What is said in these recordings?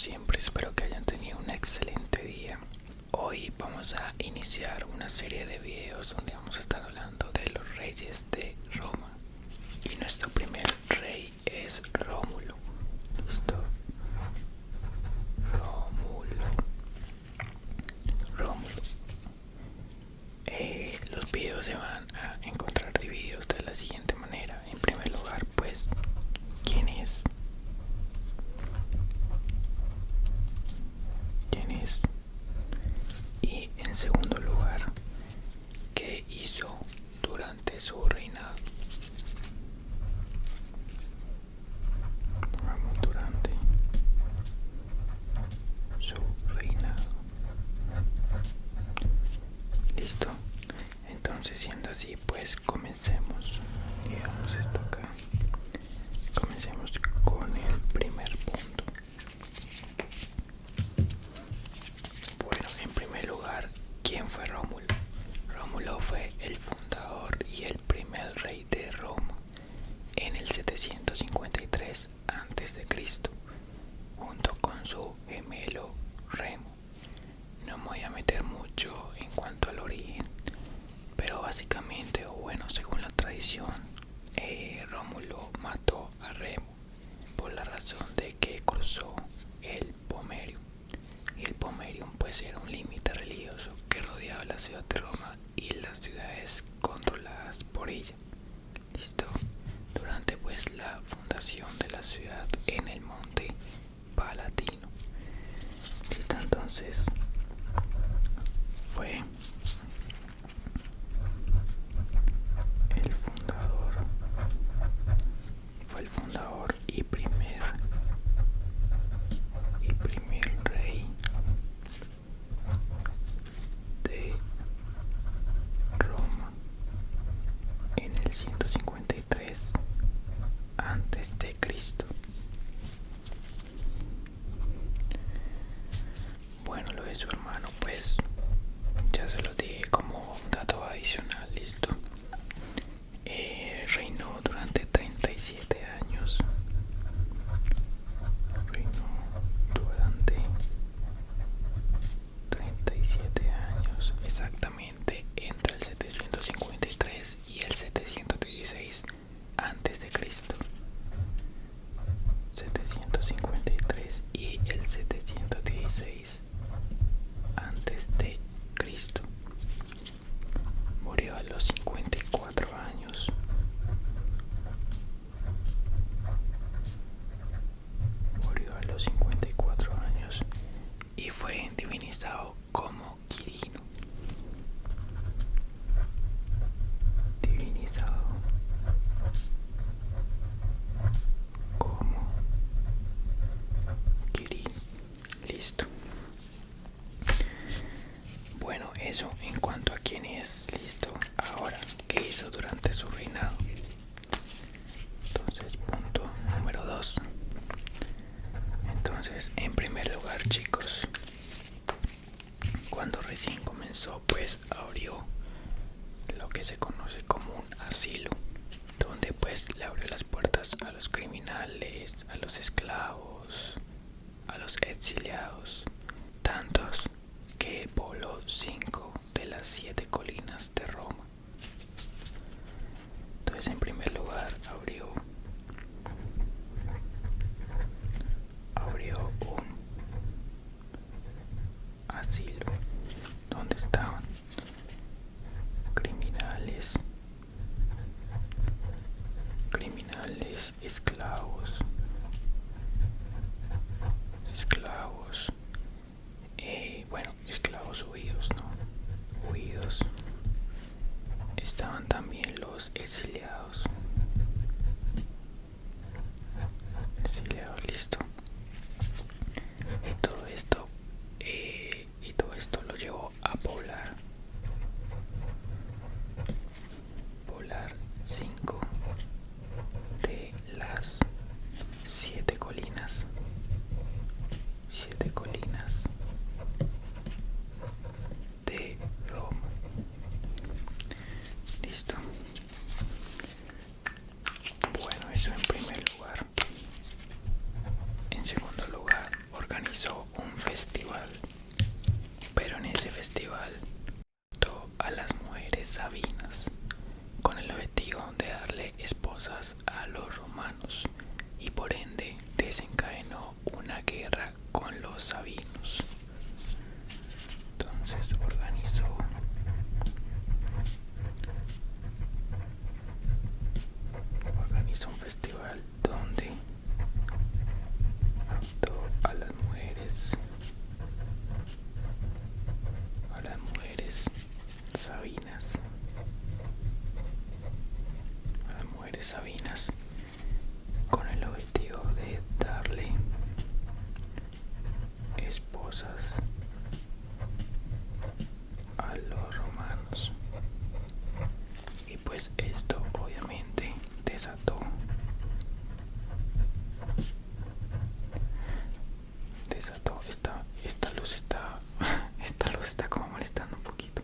siempre, espero que hayan tenido un excelente día. Hoy vamos a iniciar una serie de videos donde vamos a estar hablando de los reyes de Roma. Y nuestro primer rey es Rómulo. ¿Listo? Rómulo. Los videos se van a encontrar divididos de la siguiente manera. En primer lugar, pues, ¿quién es? Y en segundo lugar, ¿qué hizo durante su reinado? Vamos, durante su reinado. Listo. Entonces, siendo así, pues comencemos. Digamos esto acá. Comencemos con el primer punto. Bueno, en primer lugar, ¿quién fue Rómulo? Rómulo fue el fundador y el primer rey de Roma en el 753 a.C., junto con su gemelo Remo. No me voy a meter mucho en cuanto al origen, pero básicamente, o bueno, según la tradición, Rómulo mató a Remo por la razón de que cruzó el Pomerium. Y el Pomerium pues era un límite religioso que rodeaba la ciudad de Roma y las ciudades controladas por ella. ¿Listo? Durante pues la fundación de la ciudad en el monte Palatino. ¿Listo? Entonces fue el fundador. Fue el fundador y primer rey de Roma en el 153 antes de Cristo. Bueno, lo de su hermano pues ya se lo dije como un dato adicional. Listo. Reinó durante 37 años. Reinó durante 37 años, exactamente entre el 753 y el 716 antes de Cristo. 753 y el 716 antes de Cristo. Murió a los 54 años. Murió a los 54 años y fue divinizado como Quirino. Divinizado como Quirino. Listo. Bueno, eso en cuanto a quién es. Listo. Ahora, ¿qué hizo durante su reinado? Entonces, punto número 2. Entonces, en primer lugar, chicos, cuando recién comenzó, pues abrió lo que se conoce como un asilo, donde pues le abrió las puertas a los criminales, a los esclavos, a los exiliados, tantos que pobló 5 de las 7 colinas de Roma. Entonces, en primer lugar, abrió un asilo donde estaban criminales, esclavos, bueno, esclavos huidos, ¿no? Huidos. Estaban también los exiliados. con los sabinos. Entonces organizó un festival donde raptó a las mujeres sabinas, con el objetivo de darle esposas a los romanos. Y pues esto obviamente desató esta luz está esta luz está como molestando un poquito.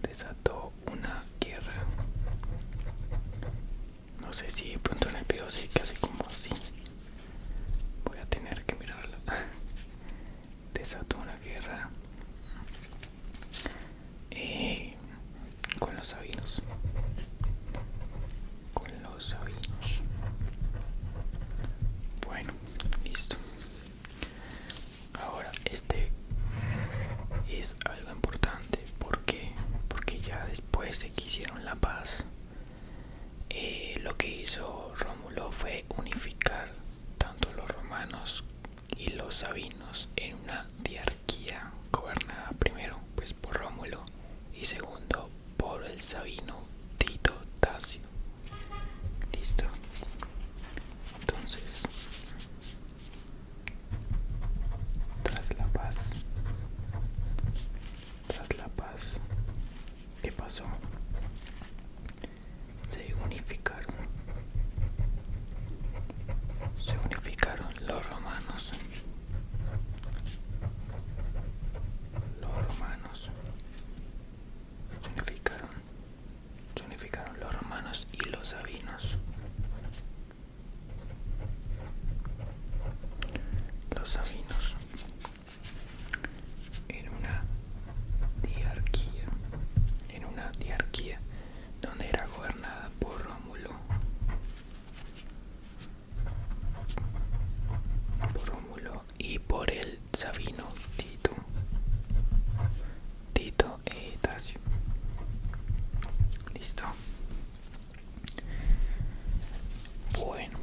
Desató una guerra. No sé si de pronto en el video se casi como así. Voy a tener que mirarla. Desató una guerra con los sabinos. Bueno, listo. Ahora, este es algo importante. Porque ya después de que hicieron la paz, lo que hizo Rómulo fue unificar tanto los romanos y los sabinos en una diarquía gobernada primero pues por Rómulo y segundo por el sabino Tito Tasio. Listo. Entonces, tras la paz, ¿qué pasó? Se unificaron los romanos. Se unificaron los romanos y los sabinos. Los sabinos en una diarquía donde era gobernada por Rómulo y por el sabino Tito Tasio. Listo. Bueno,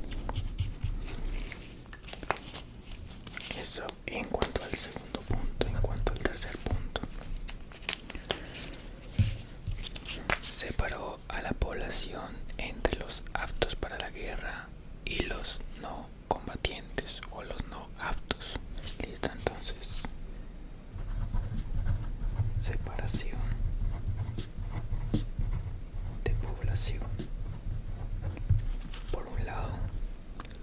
eso en cuanto al segundo punto. En cuanto al tercer punto, separó a la población entre los aptos para la guerra y los no combatientes o los no aptos. Listo, entonces separación de población. Por un lado,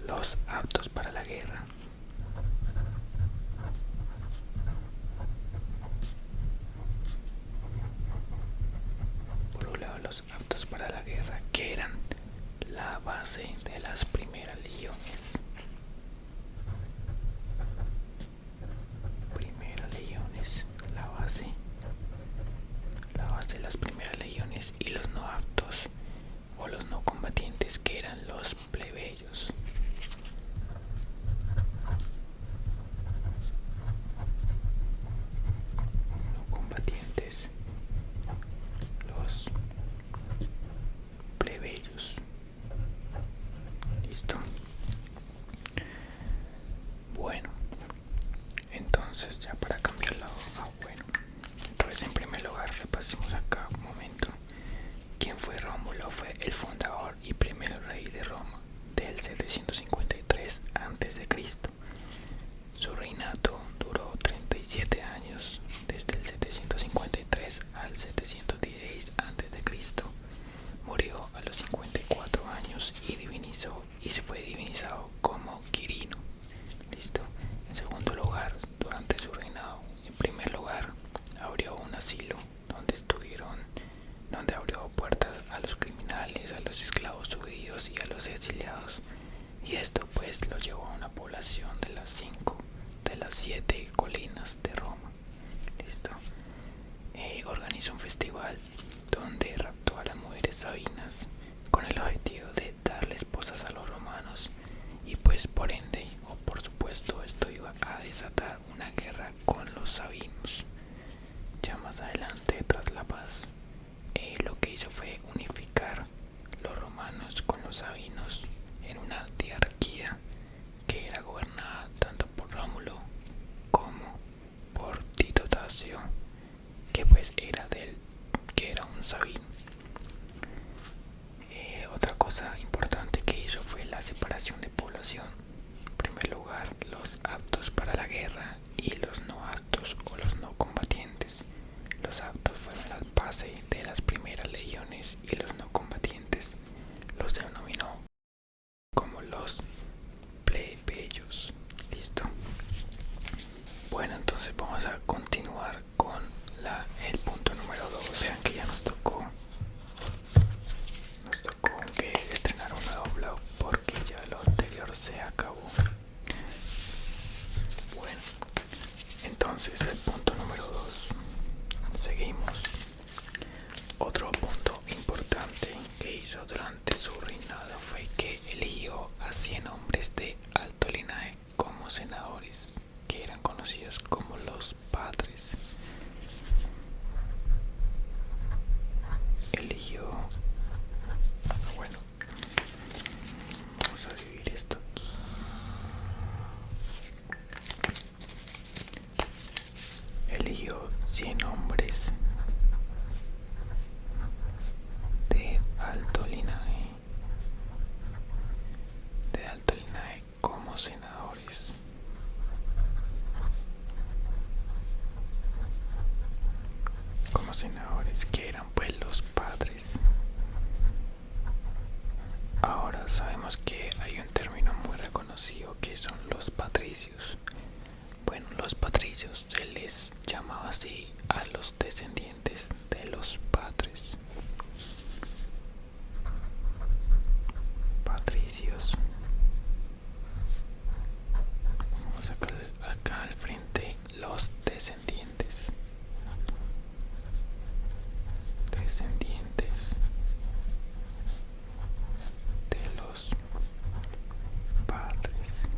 los aptos para la guerra. Los aptos para la guerra, que eran la base de las primeras legiones. La base de las primeras legiones, y los no aptos o los no combatientes, que eran los plebeyos. No combatientes, los plebeyos. Listo. Bueno, entonces ya para cambiar la hoja, bueno, entonces en primer lugar repasemos acá un momento. ¿Quién fue Rómulo? Fue el fundador y primer rey de Roma del 753 a.C. Su reinado duró 37 años, desde el 753 al 716 a.C. Murió a los 54 años y se fue divinizado como Quirino. Listo. En segundo lugar, durante su reinado, en primer lugar, abrió un asilo donde abrió puertas a los criminales, a los esclavos judíos y a los exiliados. Y esto pues lo llevó a una población de las 7 colinas de Roma. Listo. Organizó un festival donde raptó a las mujeres sabinas con el objetivo de darle esposas a los romanos, y pues por ende, o por supuesto, esto iba desatar una guerra con los sabinos. Ya más adelante, tras la paz, lo que hizo fue unificar los romanos con los sabinos en una diarquía que era gobernada tanto por Rómulo como por Tito Tasio, que pues era un sabino. Otra cosa importante que hizo fue la separación de población. En primer lugar, los aptos para la guerra y los no aptos o los no combatientes. Los aptos fueron la base de las primeras legiones y los no combatientes los denominó como los plebeyos. Listo. Bueno, entonces vamos a continuar con el punto número 2. Vean que ya nos tocó que estrenar un nuevo blog porque ya lo anterior se acabó. Bueno, entonces el punto número 2. Seguimos. Otro punto importante que hizo durante su reinado fue que eligió a 100 hombres de alto linaje como senadores, que eran conocidos como los patres. Eligió, bueno, vamos a dividir esto aquí. Eligió 100 hombres de alto linaje como senadores. Que eran pues los padres. Ahora sabemos que hay un término muy reconocido que son los patricios. Bueno, los patricios se les llamaba así a los descendientes de los patres. Patricios. Vamos a sacar acá al frente los descendientes. De los padres.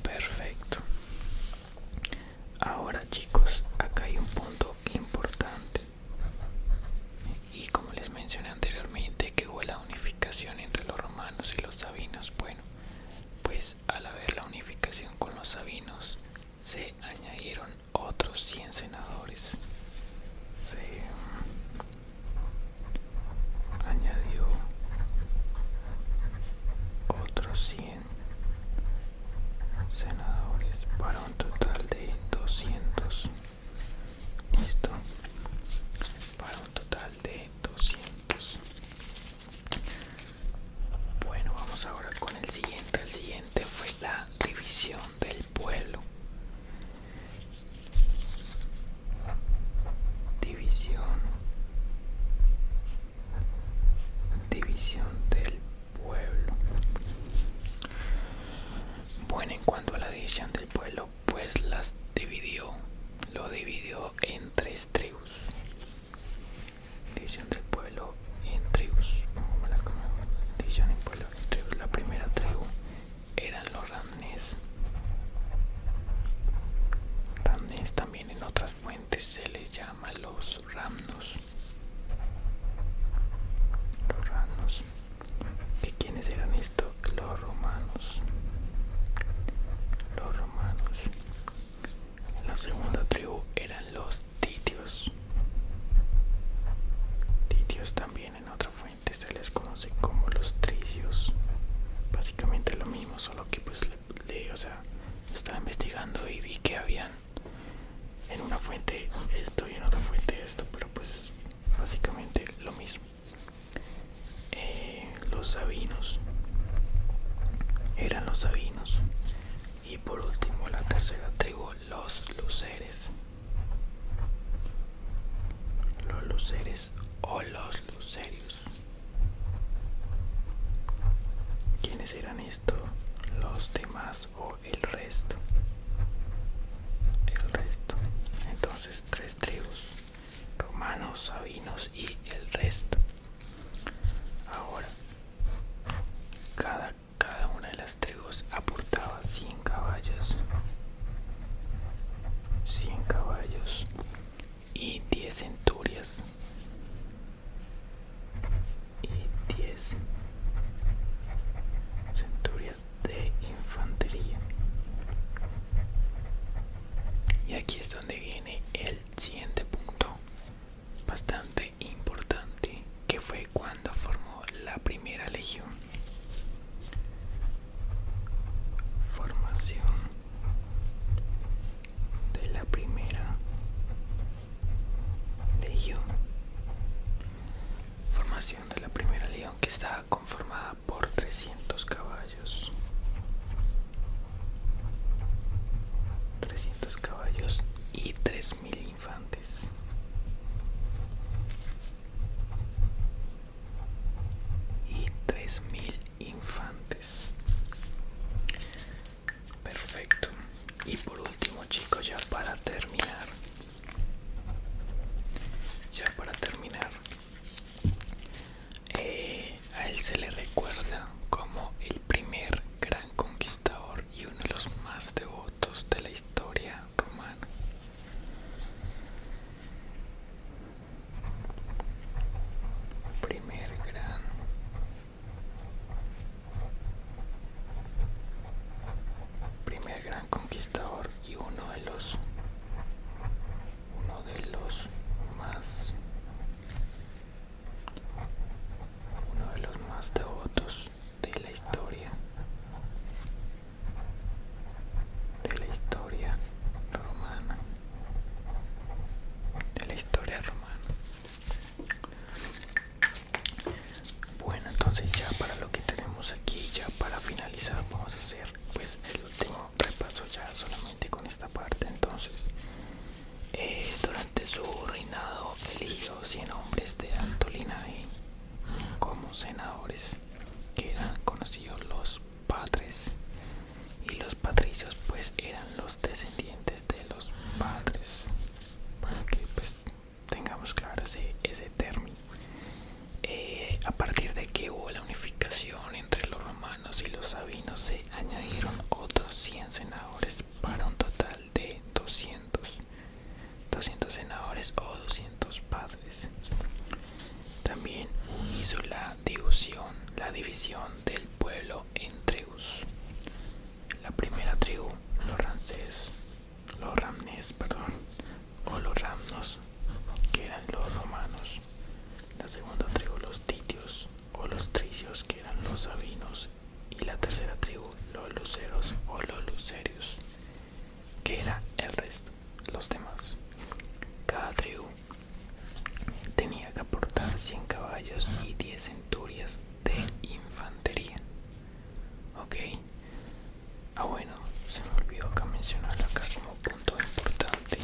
Perfecto. Ahora, chicos, acá hay un punto importante. Y como les mencioné anteriormente que hubo la unificación entre los romanos y los sabinos. Bueno, pues al haber la unificación con los sabinos se añadieron otros 100 senadores. Se añadió otros 100 senadores para un total de 200. Listo. Para un total de 200. Bueno, vamos ahora con el siguiente. El siguiente fue la división del pueblo. División del pueblo. Bueno, en cuanto a la división del pueblo, pues lo dividió en 3 tribus. División del pueblo en tribus. División del pueblo en tribus. La primera tribu eran los ramnés. Ramnés también en otras fuentes se les llama los ramnos. Los ramnos. ¿Y quiénes eran estos? Los romanos. La segunda tribu eran los titios. Titios también en otra fuente se les conoce como los tricios. Básicamente lo mismo, solo que pues estaba investigando y vi que habían en una fuente esto y en otra fuente esto, pero pues es básicamente lo mismo. Los sabinos eran los sabinos. Y por último, la tercera tribu, los luceres. Los luceres o los lucerios. ¿Quiénes eran estos? Los demás o el resto. Entonces, 3 tribus: romanos, sabinos y el resto. Ahora, cada una de las tribus aportaba 100 caballos. conquistador y uno de los más devotos de la historia romana, de la historia romana. Bueno, entonces ya para lo que tenemos aquí, ya para finalizar, vamos a hacer pues el último repaso ya solamente con esta parte. Entonces, durante su reinado eligió 100 hombres de alto linaje como senadores, que eran conocidos los patres, y los patricios pues eran los descendientes de los padres, para que pues tengamos claro ese término. A partir de que hubo la unificación entre los romanos y los sabinos, se añadieron otros 100 senadores para un total de 200 senadores o 200 padres. También hizo la división del pueblo en tribus. La primera tribu, los ramnés, o los ramnos, que eran los romanos. La segunda tribu, los titios o los tricios, que eran los sabinos. Y la tercera tribu, los luceros o los lucerios, que era el resto, los demás. Cada tribu tenía que aportar 100 caballos y 10 centurias de infantería. Ok. Bueno, se me olvidó acá mencionar acá como punto importante,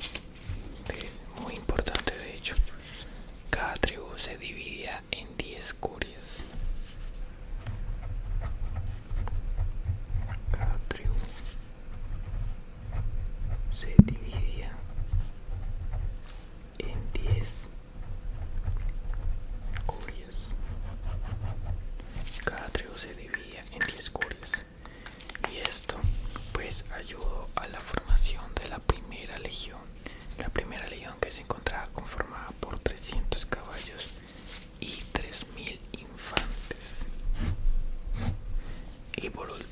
muy importante de hecho. Cada tribu se dividía en 10 curias. Cada tribu se dividía en 10 curias. Cada tribu se dividía en 10 curias. Y esto pues ayudó a la formación de la primera legión. La primera legión, que se encontraba conformada por 300 caballos y 3000 infantes. Y por último,